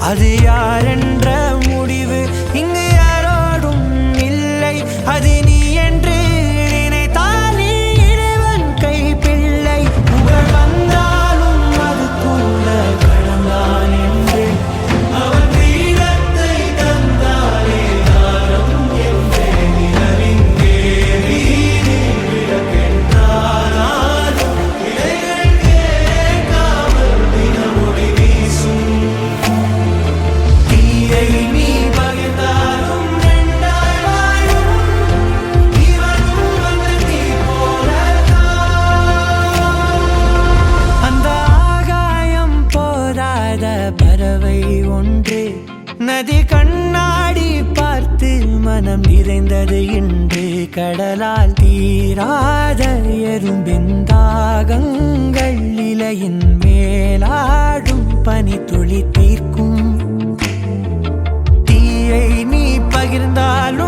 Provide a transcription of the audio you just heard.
அது யாரென்ற முடிவு இங்கு யாரோடும் இல்லை. அது நீ என்று நினைத்தால் நீ இறைவன் கை பிள்ளை. புகழ் வந்தாலும் அது கூட கடந்தான் என்று அவன் வீரத்தை தந்தாலே தாரம் என்றே நிலவின் கேள்வி விளக்கென்றாலும் இலைகள் கேட்காமல் தினமொழி வீசும். தீயை நீ பகிர்ந்தாலும் ரெண்டாய் வாழும் இவனும் வந்து நீ போலதான். அந்த ஆகாயம் போதாத பறவை ஒன்று நதி கண்ணாடி பார்த்து மனம் நிறைந்தது இன்று. கடலால் தீராத எறும்பின் தாகங்கள் இலையின் மேலாடும் பனி துளி தீர்க்கும். தீயை நீ பகிர்ந்தாலும்